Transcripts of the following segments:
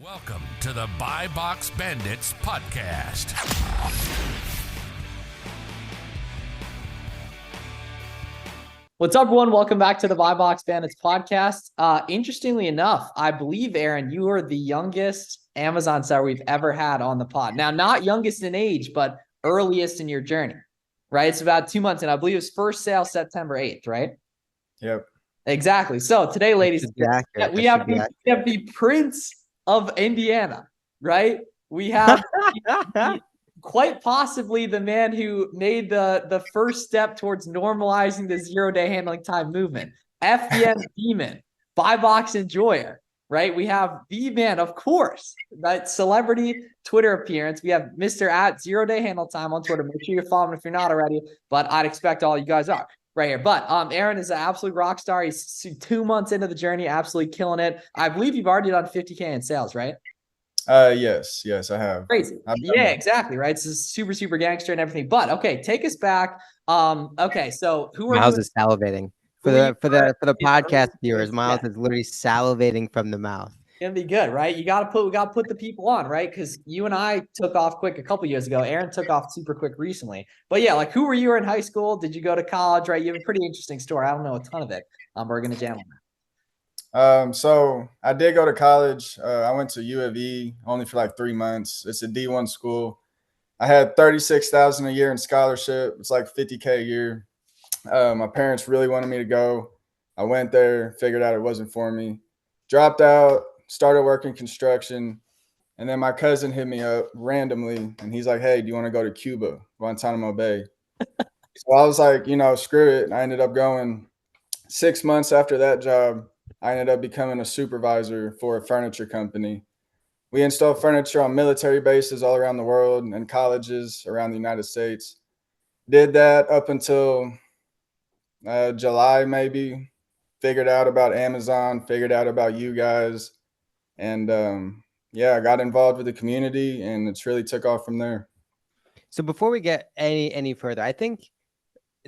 Welcome to the Buy Box Bandits podcast. What's up, everyone? Welcome back to the Buy Box Bandits podcast. Interestingly enough, I believe, Aaron, you are the youngest Amazon seller we've ever had on the pod. Now, not youngest in age, but earliest in your journey, right? It's about 2 months, and I believe it was first sale September 8th, right? Yep. Exactly. So today, ladies, we have the Prince of Indiana, right? We have quite possibly the man who made the first step towards normalizing the 0-day handling time movement. FDM Demon, Buy Box Enjoyer, right? We have the man, of course, that celebrity Twitter appearance. We have Mr. at 0-day handle time on Twitter. Make sure you're following if you're not already, but I'd expect all you guys are right here. But Aaron is an absolute rock star. He's 2 months into the journey, absolutely killing it. I believe you've already done 50K in sales, right? Yes, I have. Crazy. Yeah, exactly. Right. This is super gangster and everything. But okay, take us back. Okay, so who are Miles is salivating for the podcast viewers. Miles is literally salivating from the mouth. Gonna be good, right? We gotta put the people on, right? Because you and I took off quick a couple years ago. Aaron took off super quick recently. But yeah, like who were you in high school? Did you go to college? Right? You have a pretty interesting story. I don't know a ton of it. We're gonna jam on that. So I did go to college. I went to U of E only for like 3 months. It's a D1 school. I had $36,000 a year in scholarship. It's like $50K a year. My parents really wanted me to go. I went there, figured out it wasn't for me, dropped out, started working construction, and then my cousin hit me up randomly, and he's like, "Hey, do you want to go to Cuba, Guantanamo Bay?" So I was like, screw it. And I ended up going. 6 months after that job, I ended up becoming a supervisor for a furniture company. We install furniture on military bases all around the world and colleges around the United States. Did that up until July, maybe. Figured out about Amazon, figured out about you guys. And I got involved with the community, and it's really took off from there. So before we get any further, I think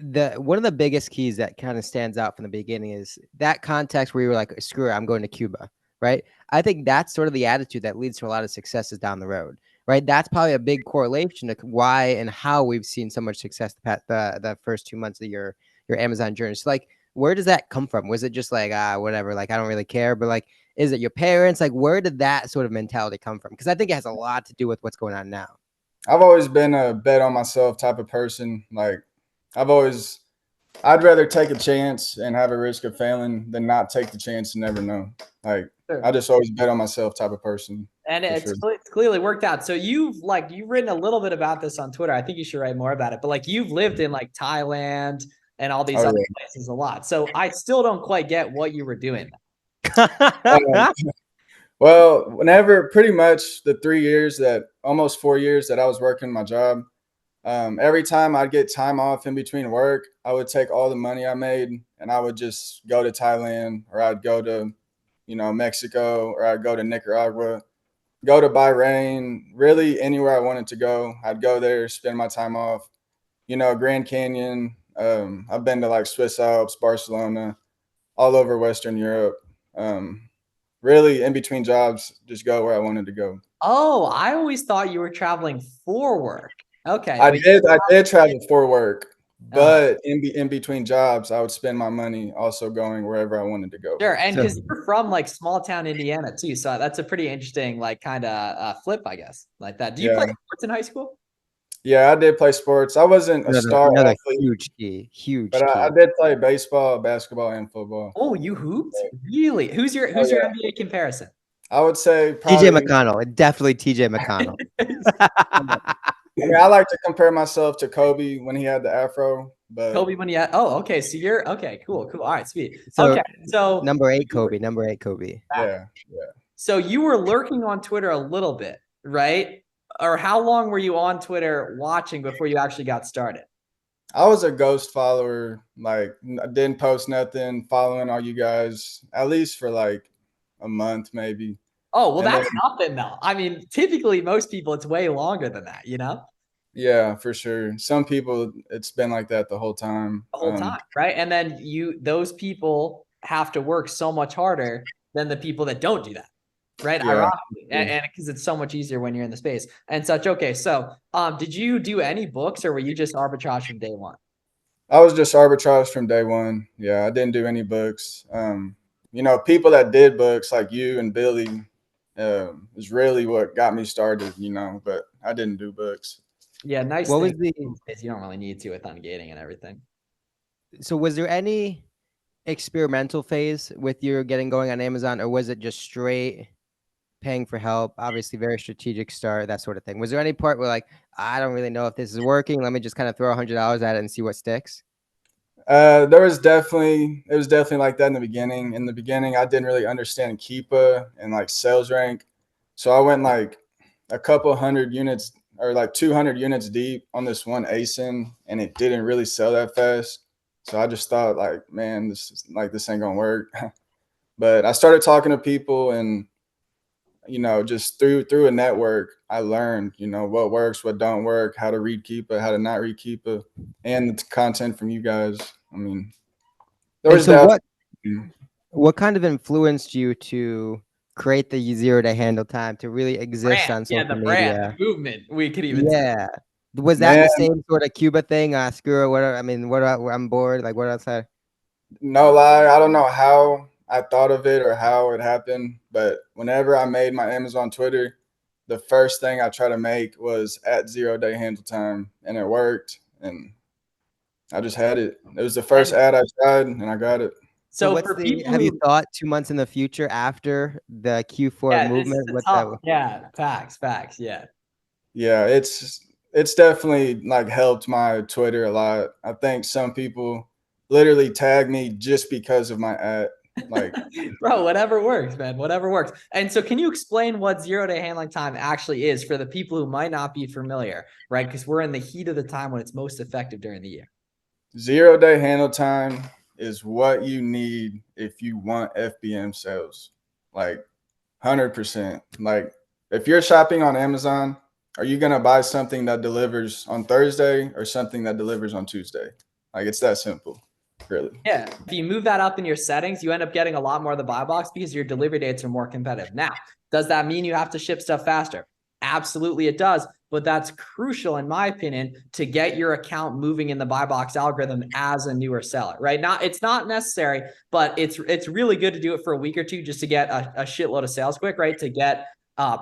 one of the biggest keys that kind of stands out from the beginning is that context where you were like, screw it, I'm going to Cuba, right? I think that's sort of the attitude that leads to a lot of successes down the road, right? That's probably a big correlation to why and how we've seen so much success the first 2 months of your Amazon journey. So like, where does that come from? Was it just like, whatever, like, I don't really care, but like, is it your parents? Like, where did that sort of mentality come from? Because I think it has a lot to do with what's going on now. I've always been a bet on myself type of person. Like, I'd rather take a chance and have a risk of failing than not take the chance and never know. Like, sure. I just always bet on myself type of person. And it's clearly worked out. So you've written a little bit about this on Twitter. I think you should write more about it. But like, you've lived in like Thailand and all these other places a lot. So I still don't quite get what you were doing. Well, whenever pretty much the almost 4 years that I was working my job, every time I'd get time off in between work, I would take all the money I made and I would just go to Thailand, or I'd go to, Mexico, or I'd go to Nicaragua, go to Bahrain, really anywhere I wanted to go. I'd go there, spend my time off, Grand Canyon. I've been to like Swiss Alps, Barcelona, all over Western Europe. Really in between jobs, just go where I wanted to go. Oh, I always thought you were traveling for work. Okay. I did travel for work, but in between jobs, I would spend my money also going wherever I wanted to go. Sure. And because you're from like small town Indiana too. So that's a pretty interesting, like kind of flip, I guess, like that. Do you play sports in high school? Yeah, I did play sports. I wasn't a star athlete. Huge but key. I did play baseball, basketball, and football. Oh, you hooped? Really? Who's your NBA comparison? I would say probably TJ McConnell. Definitely TJ McConnell. I like to compare myself to Kobe when he had the afro. But Kobe when he had okay, so you're okay, cool. All right, sweet. So number 8 Kobe. Yeah. So you were lurking on Twitter a little bit, right? Or how long were you on Twitter watching before you actually got started? I was a ghost follower. Like, I didn't post nothing, following all you guys, at least for like a month, maybe. Oh, well, that's nothing though. I mean, typically most people, it's way longer than that, Yeah, for sure. Some people, it's been like that the whole time. The whole time, right? And then those people have to work so much harder than the people that don't do that. right? Yeah. Ironically, and because it's so much easier when you're in the space and such. Okay, so did you do any books or were you just arbitrage from day one? I was just arbitrage from day one. Yeah, I didn't do any books. People that did books like you and Billy is really what got me started, but I didn't do books. Yeah, nice What was thing the is you don't really need to with ungating and everything. so was there any experimental phase with your getting going on Amazon, or was it just straight paying for help? Obviously, very strategic start, that sort of thing. Was there any part where like, I don't really know if this is working, let me just kind of throw $100 at it and see what sticks? It was definitely like that in the beginning. In the beginning, I didn't really understand Keepa and like sales rank, so I went like a couple hundred units or like 200 units deep on this one ASIN, and it didn't really sell that fast. So I just thought like, man, this ain't gonna work. But I started talking to people, and just through a network, I learned what works, what don't work, how to read Keepa, how to not read Keepa, and the content from you guys. I mean, there And was so that. what kind of influenced you to create the 0 Day Handle Time to really exist Brand, on yeah, social the brand, media? the movement, we could even say. Yeah. Was that Man, the same sort of Cuba thing? Screw it, whatever. I mean, I'm bored. Like, what else? no lie, I don't know how I thought of it or how it happened, but whenever I made my Amazon Twitter, the first thing I try to make was at 0 Day Handle Time, and it worked, and I just had it. It was the first ad I tried, and I got it. So So what's for the, people have you who, thought 2 months in the future after the Q4 yeah, this is movement? the What's that? top. Yeah, facts. Yeah. Yeah, it's definitely like helped my Twitter a lot. I think some people literally tag me just because of my ad. Like, Bro, whatever works, man. Whatever works. And so can you explain what 0 Day handling time actually is for the people who might not be familiar, right? Because we're in the heat of the time when it's most effective during the year. 0 Day Handle Time is what you need if you want FBM sales. Like 100%. Like, if you're shopping on Amazon, are you going to buy something that delivers on Thursday or something that delivers on Tuesday? Like, it's that simple, really. Yeah. If you move that up in your settings, you end up getting a lot more of the buy box because your delivery dates are more competitive. Now, does that mean you have to ship stuff faster? Absolutely, it does. But that's crucial, in my opinion, to get your account moving in the buy box algorithm as a newer seller, right? It's not necessary, but it's really good to do it for a week or two just to get a shitload of sales quick, right? To get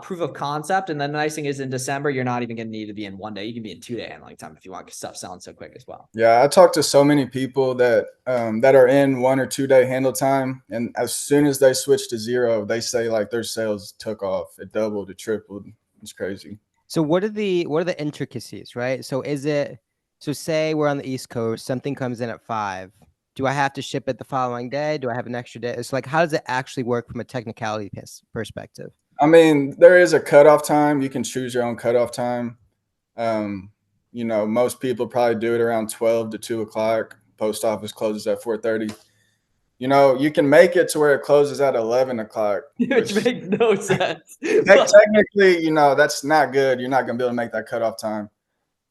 proof of concept. And then the nice thing is in December, you're not even going to need to be in 1 day. You can be in 2 day handling time if you want stuff selling so quick as well. Yeah, I talked to so many people that are in 1 or 2 day handle time, and as soon as they switch to 0, they say like their sales took off. It doubled, it tripled. It's crazy. So what are the intricacies, right? So say we're on the East Coast, something comes in at 5. Do I have to ship it the following day? Do I have an extra day? It's like, how does it actually work from a technicality perspective? I mean, there is a cutoff time. You can choose your own cutoff time. Most people probably do it around 12 to 2 o'clock. Post office closes at 4:30. You can make it to where it closes at 11 o'clock. Which makes no sense. Technically, that's not good. You're not going to be able to make that cutoff time.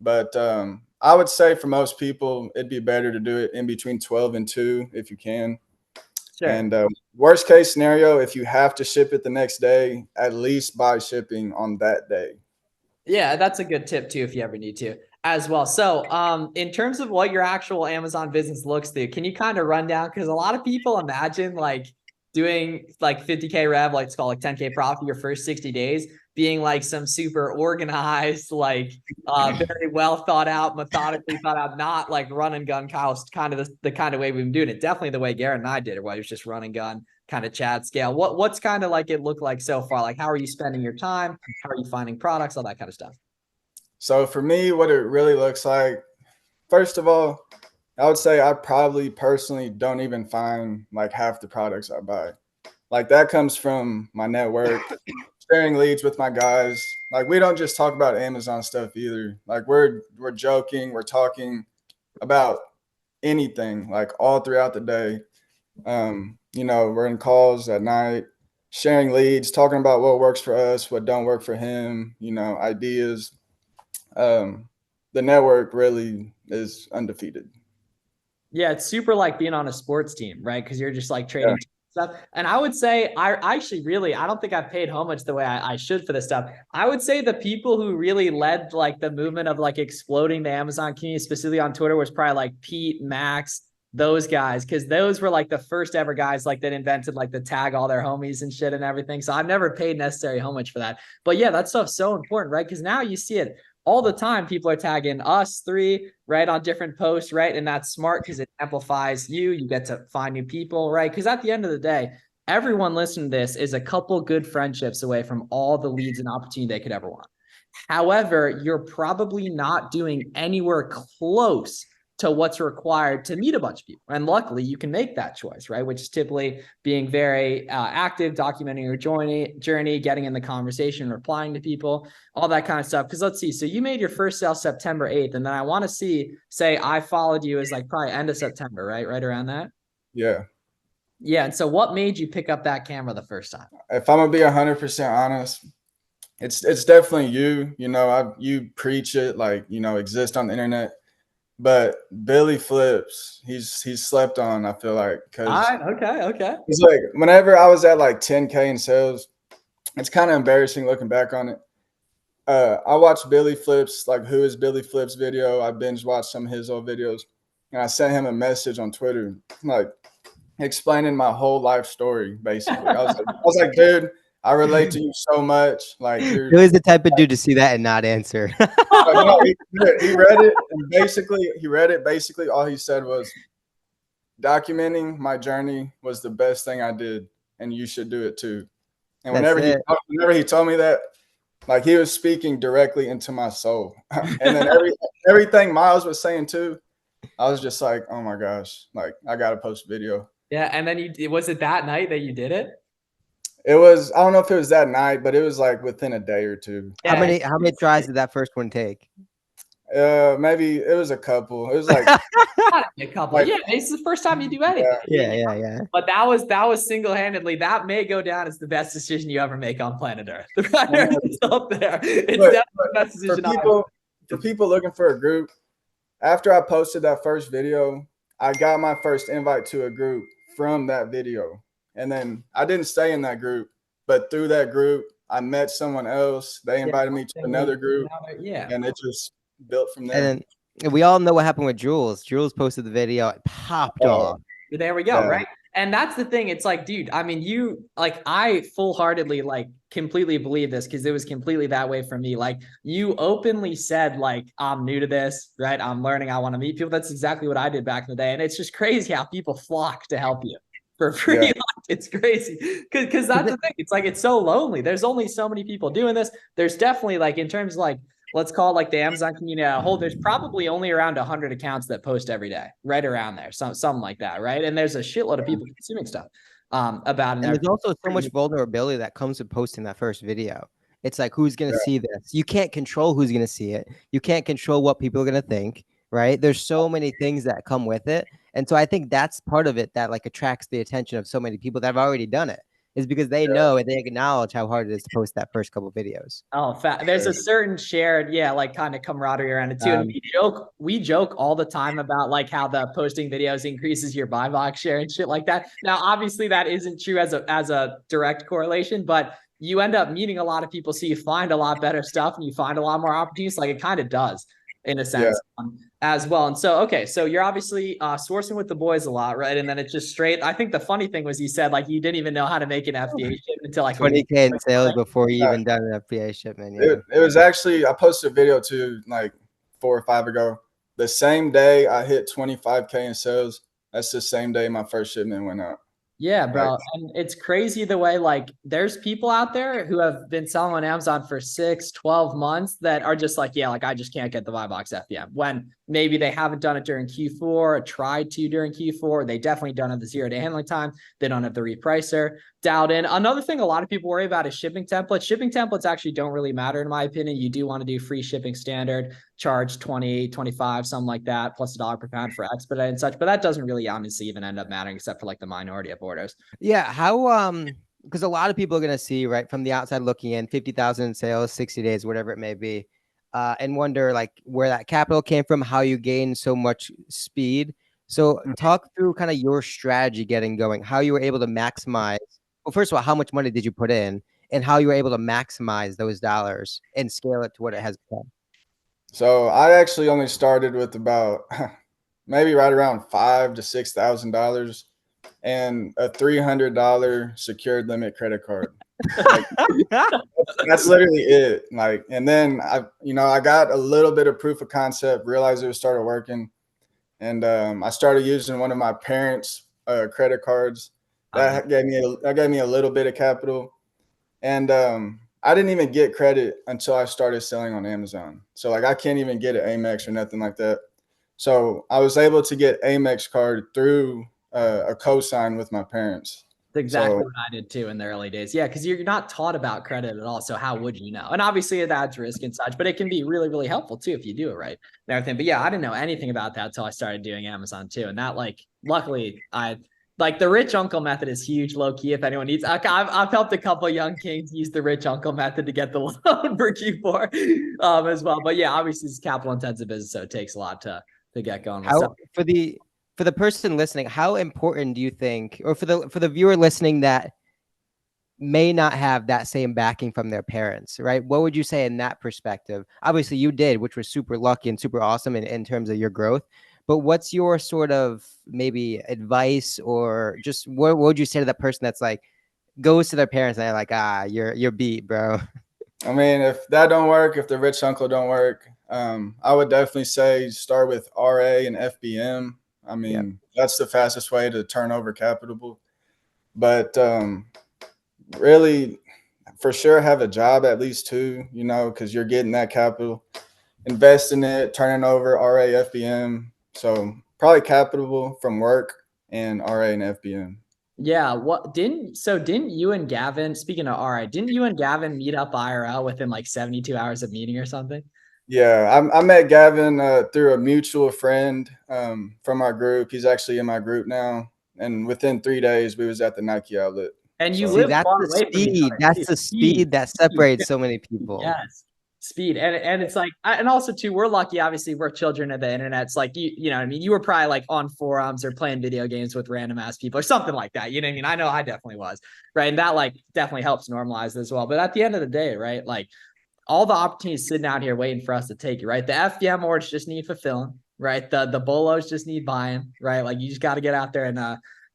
But I would say for most people, it'd be better to do it in between 12 and 2 if you can. Sure. And worst case scenario, if you have to ship it the next day, at least buy shipping on that day. Yeah, that's a good tip too if you ever need to as well. So in terms of what your actual Amazon business looks like, can you kind of run down? Because a lot of people imagine like doing like 50K rev, like it's called like 10K profit your first 60 days, being like some super organized, like very well thought out, methodically thought out, not like run and gun cows, kind of the kind of way we've been doing it. Definitely the way Garrett and I did it, where it was just run and gun kind of chat scale. What's kind of like it look like so far? Like, how are you spending your time? How are you finding products? All that kind of stuff. So for me, what it really looks like, first of all, I would say I probably personally don't even find like half the products I buy. Like, that comes from my network, sharing leads with my guys. Like, we don't just talk about Amazon stuff either. Like, we're joking, we're talking about anything, like all throughout the day. We're in calls at night, sharing leads, talking about what works for us, what don't work for him, ideas. The network really is undefeated. Yeah, it's super like being on a sports team, right? Because you're just like trading stuff. And I would say I actually really, I don't think I've paid homage the way I should for this stuff. I would say the people who really led like the movement of like exploding the Amazon community, specifically on Twitter, was probably like Pete, Max, those guys, because those were like the first ever guys like that invented like the tag all their homies and shit and everything. So I've never paid necessary homage for that. But yeah, that stuff's so important, right? Because now you see it all the time. People are tagging us three, right, on different posts, right? And that's smart because it amplifies you. You get to find new people, right? Because at the end of the day, everyone listening to this is a couple good friendships away from all the leads and opportunity they could ever want. However, you're probably not doing anywhere close to what's required to meet a bunch of people. And luckily you can make that choice, right? Which is typically being very active, documenting your journey, getting in the conversation, replying to people, all that kind of stuff. Because let's see, so you made your first sale September 8th. And then I want to say I followed you as like probably end of September, right? Right around that? Yeah. Yeah. And so what made you pick up that camera the first time? If I'm going to be 100% honest, it's definitely you. You know, you preach it, like, you know, exist on the internet. But Billy Flips, he's slept on, I feel like. Okay. He's like, whenever I was at like 10K in sales, it's kind of embarrassing looking back on it. I watched Billy Flips, like Who is Billy Flips video. I binge watched some of his old videos. And I sent him a message on Twitter, like explaining my whole life story, basically. I was like, dude, I relate to you so much. Like, he was the type of dude to see that and not answer. He read it, and basically all he said was, documenting my journey was the best thing I did, and you should do it too. And whenever he told me that, like, he was speaking directly into my soul. And then everything Miles was saying too, I was just like, oh my gosh, like, I gotta post a video. Yeah. And then was it that night that you did it? It was, I don't know if it was that night, but it was like within a day or two. Yeah. How many tries did that first one take? Maybe it was a couple. It was like a couple. Like, yeah, it's the first time you do anything. Yeah. But that was single-handedly, that may go down as the best decision you ever make on planet Earth. It's up there. It's definitely the best decision for people looking for a group. After I posted that first video, I got my first invite to a group from that video. And then I didn't stay in that group, but through that group, I met someone else. They invited me to another group. Yeah. And it just built from there. And then we all know what happened with Jules. Jules posted the video, it popped off. There we go, right? And that's the thing. It's like, dude, I mean, I full-heartedly, like, completely believe this because it was completely that way for me. Like, you openly said, like, I'm new to this, right? I'm learning. I want to meet people. That's exactly what I did back in the day. And it's just crazy how people flock to help you for free. Yeah. Like, it's crazy because that's the thing. It's like, it's so lonely. There's only so many people doing this. There's definitely, like, in terms of, like, let's call it like the Amazon community as a whole, there's probably only around 100 accounts that post every day, right around there, something like that, right? And there's a shitload of people consuming stuff about it. And there's also so much vulnerability that comes with posting that first video. It's like, who's going to see this? You can't control who's going to see it. You can't control what people are going to think, right? There's so many things that come with it. And so I think that's part of it that like attracts the attention of so many people that have already done it. Is because they know and they acknowledge how hard it is to post that first couple of videos. Oh, there's a certain shared, like kind of camaraderie around it too. And we joke all the time about like how the posting videos increases your buy box share and shit like that. Now, obviously that isn't true as a direct correlation, but you end up meeting a lot of people. So you find a lot better stuff and you find a lot more opportunities. Like it kind of does in a sense as well. And so, okay. So you're obviously sourcing with the boys a lot, right? And then it's just straight. I think the funny thing was you said like, you didn't even know how to make an FBA shipment until like 20K in sales before you even done an FBA shipment. Yeah. It was actually, I posted a video too, like 4 or 5 ago. The same day I hit 25K in sales, that's the same day my first shipment went out. Yeah, bro. And it's crazy the way like there's people out there who have been selling on Amazon for 6, 12 months that are just like, like I just can't get the buy box FBM when maybe they haven't done it during Q4 or tried to during Q4. They definitely don't have the 0-day handling time. They don't have the repricer dialed in. Another thing a lot of people worry about is shipping templates. Shipping templates actually don't really matter in my opinion. You do want to do free shipping standard, charge 20, 25, something like that, plus $1 per pound for expedite and such. But that doesn't really honestly even end up mattering except for like the minority of orders. Yeah. How, because a lot of people are going to see right from the outside looking in 50,000 in sales, 60 days, whatever it may be. And wonder like where that capital came from, how you gain so much speed. So talk through kind of your strategy getting going, how you were able to maximize. Well, first of all, how much money did you put in, and how you were able to maximize those dollars and scale it to what it has become? So I actually only started with about maybe right around $5,000 to $6,000 and a $300 secured limit credit card. Like, that's literally it. Like, and then I got a little bit of proof of concept, realized it started working, and I started using one of my parents' credit cards. That gave me a little bit of capital, and I didn't even get credit until I started selling on Amazon. So like I can't even get an Amex or nothing like that. So I was able to get Amex card through a co-sign with my parents. That's exactly what I did too in the early days. Yeah, because you're not taught about credit at all. So how would you know? And obviously it adds risk and such, but it can be really, really helpful too if you do it right and everything. But yeah, I didn't know anything about that until I started doing Amazon too. And that, like, luckily the rich uncle method is huge, low key. If anyone needs, I've helped a couple of young kings use the rich uncle method to get the loan for Q4 as well. But yeah, obviously it's capital intensive business, so it takes a lot to get going. How, for the person listening, how important do you think, or for the viewer listening that may not have that same backing from their parents, right? What would you say in that perspective? Obviously you did, which was super lucky and super awesome in terms of your growth. But what's your sort of maybe advice, or just what would you say to that person that's like goes to their parents and they're like, you're beat, bro? I mean, if that don't work, if the rich uncle don't work, I would definitely say start with RA and FBM. I mean, that's the fastest way to turn over capital. But really, for sure, have a job at least too, because you're getting that capital. Invest in it, turning over RA, FBM. So probably capital from work and RA and FBM. Yeah. Didn't you and Gavin, speaking of RA, didn't you and Gavin meet up IRL within like 72 hours of meeting or something? Yeah, I met Gavin through a mutual friend from our group. He's actually in my group now. And within 3 days, we was at the Nike outlet. And you live that's far the away from each speed. other. That's the speed that separates so many people. Yes. Speed. And it's like, and also too, we're lucky. Obviously we're children of the internet. It's like, you know what I mean? You were probably like on forums or playing video games with random ass people or something like that. You know what I mean? I know I definitely was, right? And that like definitely helps normalize as well. But at the end of the day, right? Like all the opportunities sitting out here waiting for us to take it, right? The FBM awards just need fulfilling, right? The bolos just need buying, right? Like you just got to get out there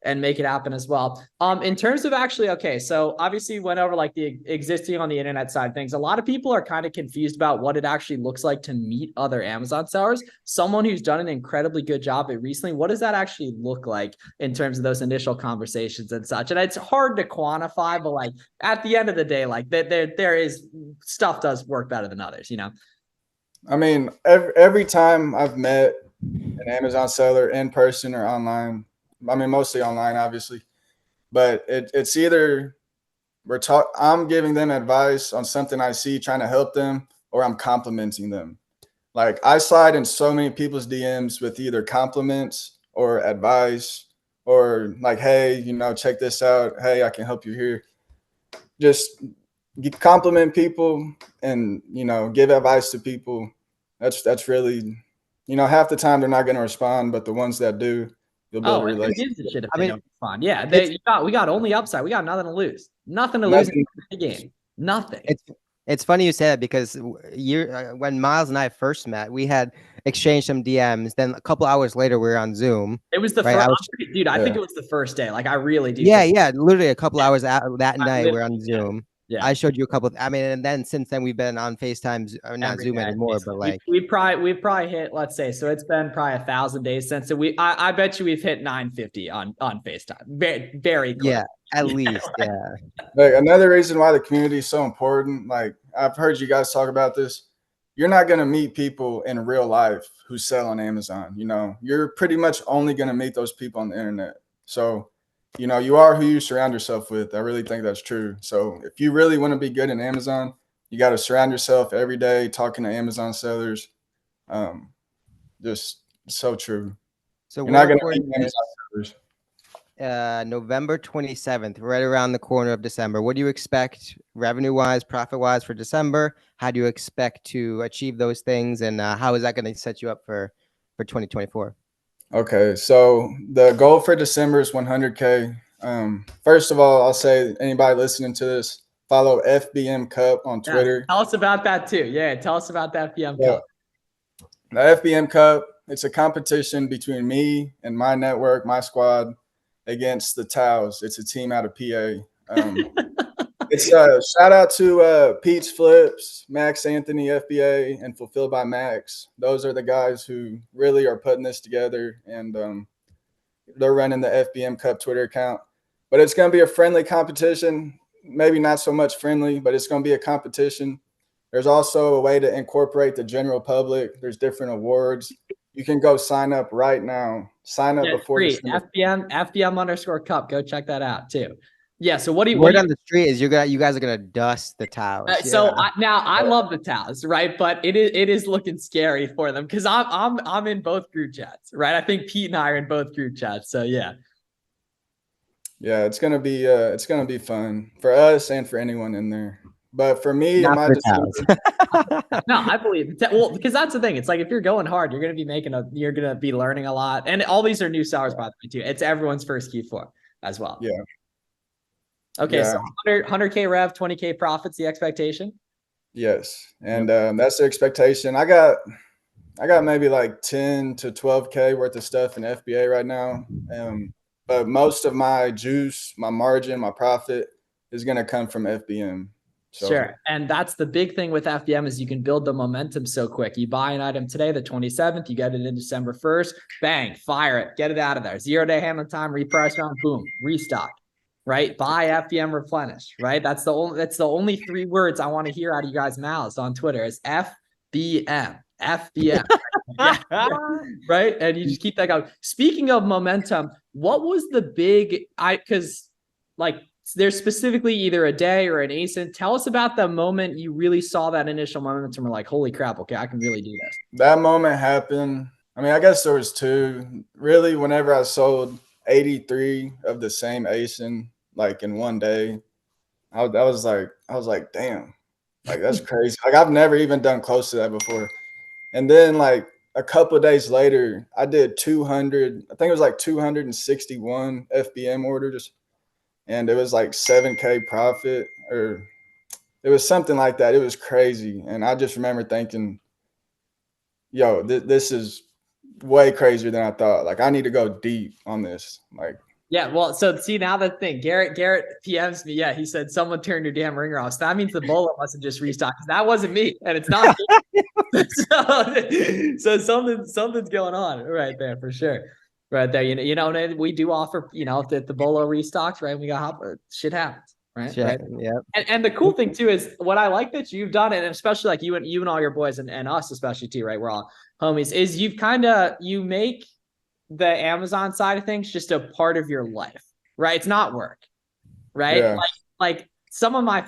and make it happen as well. In terms of actually, okay, so obviously went over like the existing on the internet side of things. A lot of people are kind of confused about what it actually looks like to meet other Amazon sellers. Someone who's done an incredibly good job at recently, what does that actually look like in terms of those initial conversations and such? And it's hard to quantify, but like at the end of the day, like there is stuff does work better than others, you know? I mean, every time I've met an Amazon seller in person or online, I mean, mostly online, obviously, but it's either I'm giving them advice on something I see, trying to help them, or I'm complimenting them. Like I slide in so many people's DMs with either compliments or advice, or like, hey, check this out. Hey, I can help you here. Just compliment people and, give advice to people. That's really, half the time they're not going to respond, but the ones that do, you'll build a relationship. Shit if they don't respond. Yeah, we got only upside. We got nothing to lose. Nothing to lose in the game. Nothing. It's funny you say that because when Miles and I first met, we had exchanged some DMs. Then a couple hours later, we were on Zoom. It was the first, dude. I think it was the first day. Like I really do. Yeah. Literally a couple hours that night, we're on Zoom. Yeah. I showed you a couple. I mean, and then since then we've been on FaceTime, not Zoom anymore, but like we've probably hit. Let's say so. It's been probably 1,000 days since I bet you we've hit 950 on FaceTime. Very, very close. Yeah, at least. Yeah. Like another reason why the community is so important. Like I've heard you guys talk about this. You're not going to meet people in real life who sell on Amazon. You're pretty much only going to meet those people on the internet. So, you are who you surround yourself with. I really think that's true. So if you really want to be good in Amazon, you got to surround yourself every day talking to Amazon sellers. Just so true. So you're not going to meet Amazon sellers. November 27th, right around the corner of December. What do you expect revenue-wise, profit-wise for December? How do you expect to achieve those things? And how is that going to set you up for 2024? Okay, so the goal for December is 100K. First of all, I'll say anybody listening to this, follow FBM Cup on Twitter. Tell us about that too. Yeah, tell us about the FBM Cup. The FBM Cup, it's a competition between me and my network, my squad, against the Towels. It's a team out of PA. It's a shout out to Pete's Flips, Max Anthony FBA, and Fulfilled by Max. Those are the guys who really are putting this together, and they're running the FBM Cup Twitter account. But it's going to be a friendly competition, maybe not so much friendly, but it's going to be a competition. There's also a way to incorporate the general public. There's different awards. You can go sign up right now. Sign up before FBM_cup. Go check that out too. Yeah. So what do you? Word on the street is you guys are gonna dust the Towels. So I love the Towels, right? But it is looking scary for them because I'm in both group chats, right? I think Pete and I are in both group chats. So yeah. Yeah, it's gonna be fun for us and for anyone in there. But for me, no, I believe it. Well, because that's the thing. It's like if you're going hard, you're gonna be learning a lot, and all these are new sellers by the way too. It's everyone's first Q4 as well. Yeah. Okay, so 100K rev, 20K profits, the expectation. Yes, and that's the expectation. I got maybe like 10 to 12K worth of stuff in FBA right now, but most of my juice, my margin, my profit is gonna come from FBM. So. Sure. And that's the big thing with FBM is you can build the momentum so quick. You buy an item today, the 27th, you get it in December 1st, bang, fire it, get it out of there. 0-day handling time, reprice round, boom, restock, right? Buy FBM replenish, right? That's the only 3 words I want to hear out of you guys' mouths on Twitter is FBM. Right? And you just keep that going. Speaking of momentum, what was the big, because like, there's specifically either a day or an ASIN. Tell us about the moment you really saw that initial momentum. We're like, holy crap, okay, I can really do this. That moment happened. I mean, I guess there was 2. Really, whenever I sold 83 of the same ASIN, like in one day, I was like, damn, like that's crazy. Like I've never even done close to that before. And then like a couple of days later, I did 200. I think it was like 261 FBM orders. And it was like 7K profit, or it was something like that. It was crazy. And I just remember thinking, yo, this is way crazier than I thought. Like I need to go deep on this. Like, yeah, well, so see now the thing, Garrett PMs me. Yeah, he said someone turned your damn ringer off. So that means the bolo must have just restocked. That wasn't me, and it's not me. so something's going on right there for sure. Right there, you know, we do offer, if the bolo restocks, right? We got shit happens, right? Right. Yeah. And the cool thing too is what I like that you've done, and especially like you and all your boys and us especially too, right? We're all homies. Is you make the Amazon side of things just a part of your life, right? It's not work, right? Yeah. Like some of my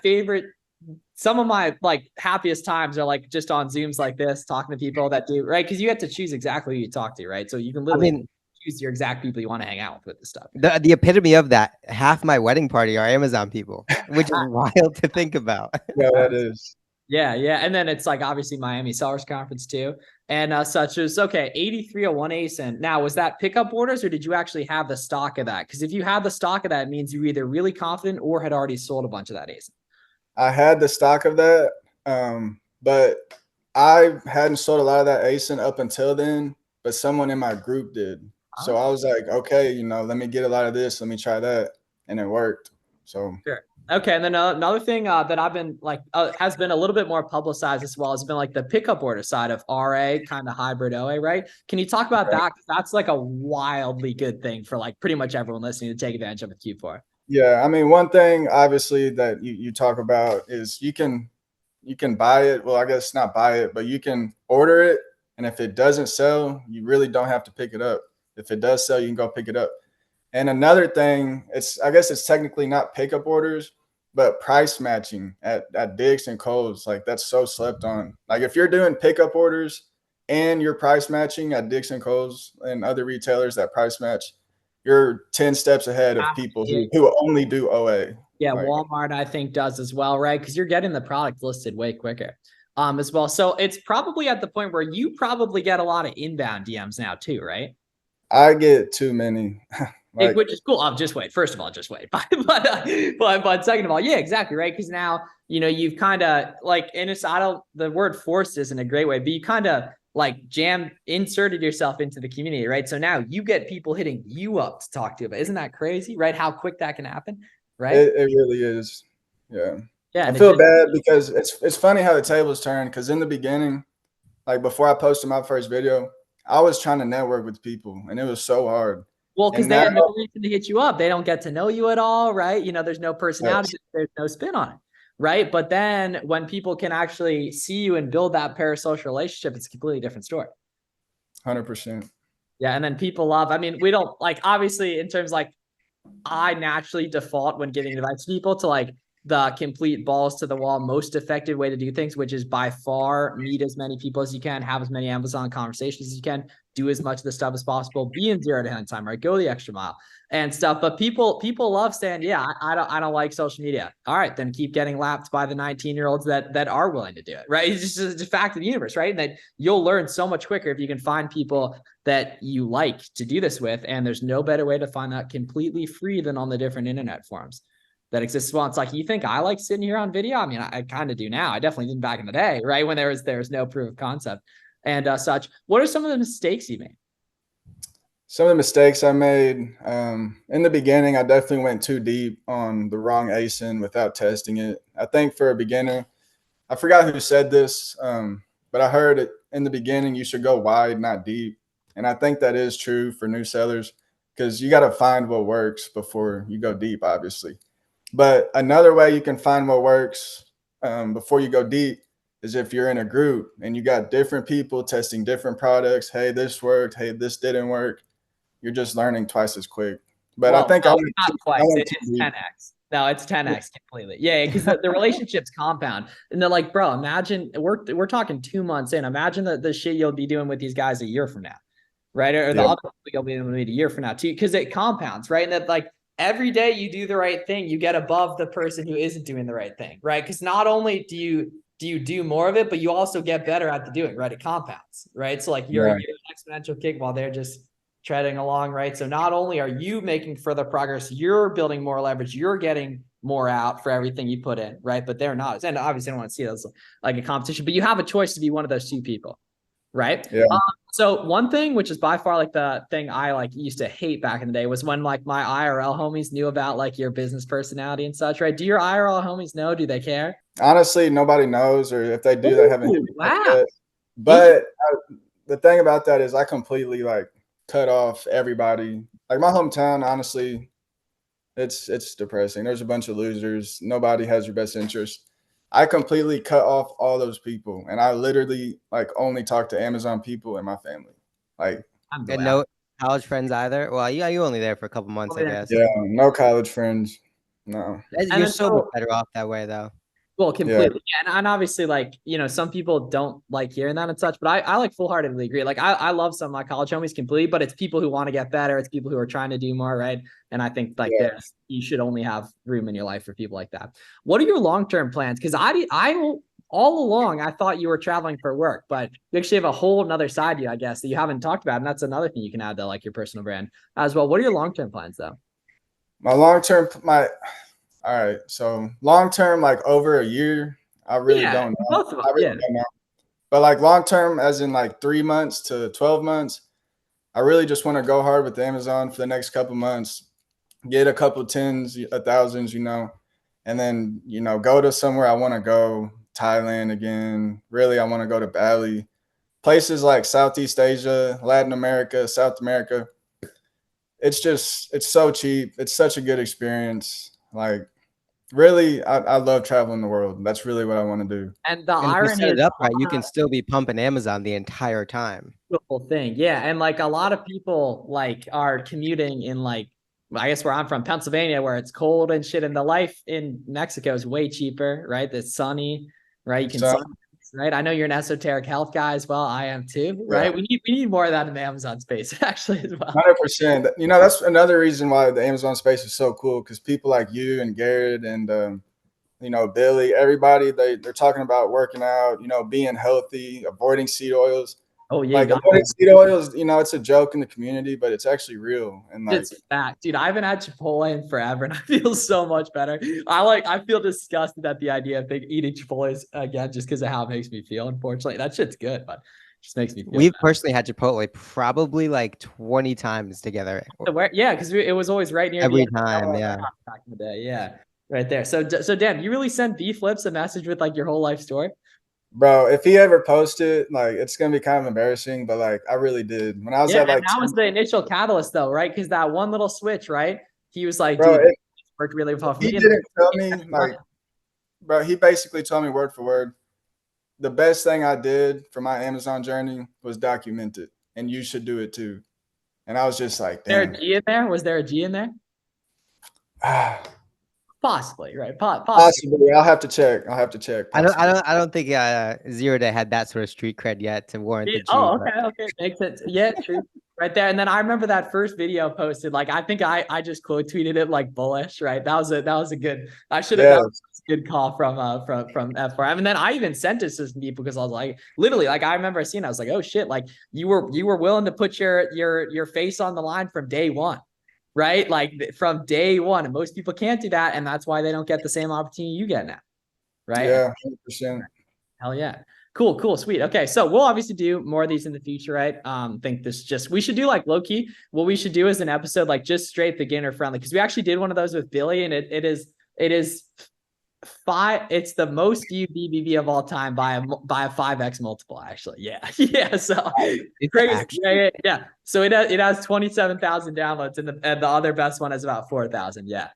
like happiest times are like just on Zooms like this, talking to people that do, right? Because you have to choose exactly who you talk to, right? So you can literally choose your exact people you want to hang out with this stuff. The epitome of that, half my wedding party are Amazon people, which is wild to think about. Yeah, that is. Yeah. And then it's like obviously Miami Sellers Conference too. And such as, okay, 8301 ASIN. Now, was that pickup orders or did you actually have the stock of that? Because if you had the stock of that, it means you were either really confident or had already sold a bunch of that ASIN. I had the stock of that, but I hadn't sold a lot of that ASIN up until then, but someone in my group did. So I was like, okay, let me get a lot of this. Let me try that. And it worked. So sure. Okay. And then another thing that I've been like, has been a little bit more publicized as well has been like the pickup order side of RA, kind of hybrid OA, right? Can you talk about that? That's like a wildly good thing for like pretty much everyone listening to take advantage of with Q4. Yeah. I mean, one thing obviously that you talk about is you can buy it. Well, I guess not buy it, but you can order it. And if it doesn't sell, you really don't have to pick it up. If it does sell, you can go pick it up. And another thing, I guess it's technically not pickup orders, but price matching at Dick's and Kohl's. Like that's so slept on. Like if you're doing pickup orders and you're price matching at Dick's and Kohl's and other retailers that price match, you're 10 steps ahead of people who only do OA. Yeah, like, Walmart, I think, does as well, right? Because you're getting the product listed way quicker as well. So it's probably at the point where you probably get a lot of inbound DMs now too, right? I get too many. Like, which is cool. Just wait. First of all, just wait. But second of all, yeah, exactly, right? Because now, you know, you've kind of like, and it's, I don't, the word forced isn't a great way, but you kind of like inserted yourself into the community, right? So now you get people hitting you up to talk to you about. Isn't that crazy, right? How quick that can happen, right? it really is. Yeah. Yeah. I feel bad because it's funny how the tables turn. Because in the beginning, like before I posted my first video, I was trying to network with people, and it was so hard. Well, because And they now, have no reason to hit you up. They don't get to know you at all, right? You know, there's no personality, there's no spin on it, right? But then when people can actually see you and build that parasocial relationship, it's a completely different story. 100%. Yeah, and then people love, I mean, we don't, like, obviously in terms like, I naturally default when giving advice to people to like the complete balls to the wall, most effective way to do things, which is by far meet as many people as you can, have as many Amazon conversations as you can, do as much of the stuff as possible, be in 0 to 100 time, right? Go the extra mile and stuff. But people love saying, yeah, I don't like social media. All right, then keep getting lapped by the 19-year-olds that are willing to do it, right? It's just a fact of the universe, right? And that you'll learn so much quicker if you can find people that you like to do this with. And there's no better way to find that completely free than on the different internet forums that exists. Well, it's like, you think I like sitting here on video? I mean, I kind of do now. I definitely didn't back in the day, right? When there was no proof of concept and such. What are some of the mistakes you made? Some of the mistakes I made in the beginning, I definitely went too deep on the wrong ASIN without testing it. I think for a beginner, I forgot who said this, but I heard it in the beginning, you should go wide, not deep. And I think that is true for new sellers because you got to find what works before you go deep, obviously. But another way you can find what works before you go deep is if you're in a group and you got different people testing different products. Hey, this worked. Hey, this didn't work. You're just learning twice as quick. But well, I think no, not twice. It's 10x. No, it's 10x Yeah. completely. Yeah, because the relationships compound, and they're like, bro, imagine we're talking 2 months in. Imagine the shit you'll be doing with these guys a year from now, right? Or the other people you'll be doing a year from now too, because it compounds, right? And that like every day you do the right thing, you get above the person who isn't doing the right thing, right? Because not only do you do more of it, but you also get better at the doing, right? It compounds, right? So like you're an exponential kick while they're just treading along, right? So not only are you making further progress, you're building more leverage, you're getting more out for everything you put in, right? But they're not. And obviously I don't want to see it as like a competition, but you have a choice to be one of those two people, right? Yeah. So one thing, which is by far like the thing I like used to hate back in the day, was when like my IRL homies knew about like your business personality and such, right? Do your IRL homies know? Do they care? Honestly, nobody knows, or if they do, they haven't hit me yet. Wow. But the thing about that is I completely like cut off everybody. Like my hometown, honestly, it's depressing. There's a bunch of losers. Nobody has your best interest. I completely cut off all those people, and I literally like only talk to Amazon people and my family. Like, And no college friends either. Well, yeah, you only there for a couple months, I guess. yeah, no college friends. No. You're so much better off that way, though. Well, completely. Yeah. And obviously, like, you know, some people don't like hearing that and such, but I like full-heartedly agree. Like, I love some of my college homies completely, but it's people who want to get better. It's people who are trying to do more, right? And I think like you should only have room in your life for people like that. What are your long-term plans? Because I all along, I thought you were traveling for work, but you actually have a whole another side to you, I guess, that you haven't talked about. And that's another thing you can add to like your personal brand as well. What are your long-term plans though? My long-term, all right. So long-term, like over a year, I really don't know. Both of us, don't know. But like long-term, as in like 3 months to 12 months, I really just want to go hard with Amazon for the next couple months, get a couple tens, thousands, you know, and then, you know, go to somewhere I want to go, Thailand again. Really, I want to go to Bali, places like Southeast Asia, Latin America, South America. It's so cheap. It's such a good experience. Like, really, I love traveling the world. That's really what I want to do. And the irony is, right, you can still be pumping Amazon the entire time. Beautiful thing, yeah. And like a lot of people like are commuting in like, I guess where I'm from, Pennsylvania, where it's cold and shit, and the life in Mexico is way cheaper, right? It's sunny, right? You can right? I know you're an esoteric health guy as well. I am too, right? Yeah. We need more of that in the Amazon space actually as well. 100%. You know, that's another reason why the Amazon space is so cool, because people like you and Garrett and you know, Billy, everybody, they're talking about working out, you know, being healthy, avoiding seed oils. Oh yeah, Like avoiding seed oil is, it's a joke in the community, but it's actually real. And like, it's fact, dude. I haven't had Chipotle in forever, and I feel so much better. I feel disgusted at the idea of eating Chipotle again, just because of how it makes me feel. Unfortunately, that shit's good, but it just makes me feel. We've personally had Chipotle probably like 20 times together. Yeah, because it was always right near every the time. Yeah, back in the day. Yeah, right there. So Dan, you really send B Flips a message with like your whole life story? bro, if he ever posted, like, it's gonna be kind of embarrassing, but like, I really did. When I was at like, that was the initial catalyst, though, right? Because that one little switch, right? He was like, bro, dude, it worked really well for me. He didn't tell me, like, bro, he basically told me word for word, the best thing I did for my Amazon journey was document it, and you should do it too. And I was just like, damn. Was there a G in there? Was there a G in there? Possibly, right? Possibly. I'll have to check. Possibly. I don't think 0 Day had that sort of street cred yet to warrant the G. Oh, okay. Makes it. Yeah, true. Right there. And then I remember that first video posted. Like, I think I just quote tweeted it like bullish, right? That was a good. I should have. That was a good call from F4M. And then I even sent it to some people because I was like, literally, like I remember seeing. I was like, oh shit, like you were willing to put your face on the line from day one. Right? Like from day one. And most people can't do that. And that's why they don't get the same opportunity you get now. Right? Yeah, 100%. Hell yeah. Cool. Sweet. Okay. So we'll obviously do more of these in the future, right? Think we should do like low key. What we should do is an episode like just straight beginner friendly. Cause we actually did one of those with Billy and it is it's the most viewed BBB of all time by a 5x multiple, actually. Yeah. Yeah. So it's crazy. Yeah. So it has 27,000 downloads and the other best one is about 4,000. Yeah.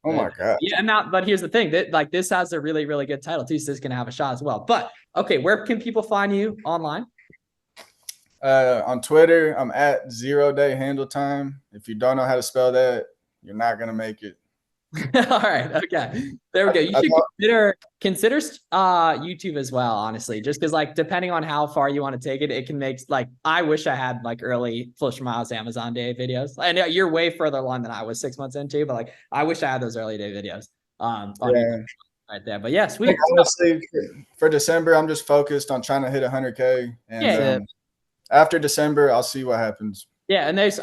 Oh my God. Yeah. But here's the thing that like this has a really, really good title too. So this is going to have a shot as well. But okay. Where can people find you online? On Twitter, I'm at 0DayHandleTime. If you don't know how to spell that, you're not going to make it. All right. Okay. There we go. You should consider YouTube as well, honestly, just because like depending on how far you want to take it, it can make like I wish I had like early Flush Miles Amazon day videos. I know you're way further along than I was 6 months into, but like I wish I had those early day videos. On YouTube right there. But yeah, sweet. Honestly, for December, I'm just focused on trying to hit 100K. And after December, I'll see what happens. Yeah, and there's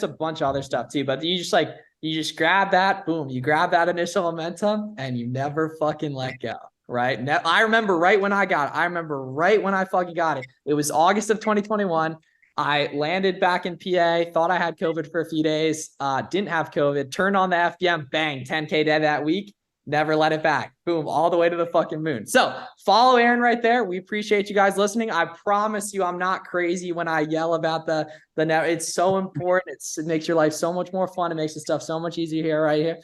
a bunch of other stuff too, but you just grab that, boom, you grab that initial momentum and you never fucking let go, right? I remember right when I got it. I remember right when I fucking got it. It was August of 2021. I landed back in PA, thought I had COVID for a few days, didn't have COVID, turned on the FBM, bang, 10K dead that week. Never let it back. Boom, all the way to the fucking moon. So follow Aaron right there. We appreciate you guys listening. I promise you I'm not crazy when I yell about the net. It's so important. It makes your life so much more fun. It makes the stuff so much easier here, right here.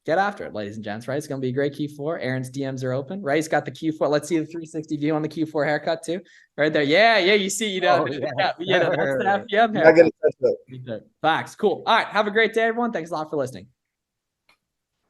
Get after it, ladies and gents, right? It's going to be a great Q4. Aaron's DMs are open, right? He's got the Q4. Let's see the 360 view on the Q4 haircut too. Right there. Yeah. You see, that's the FBM haircut. Facts. Cool. All right. Have a great day, everyone. Thanks a lot for listening.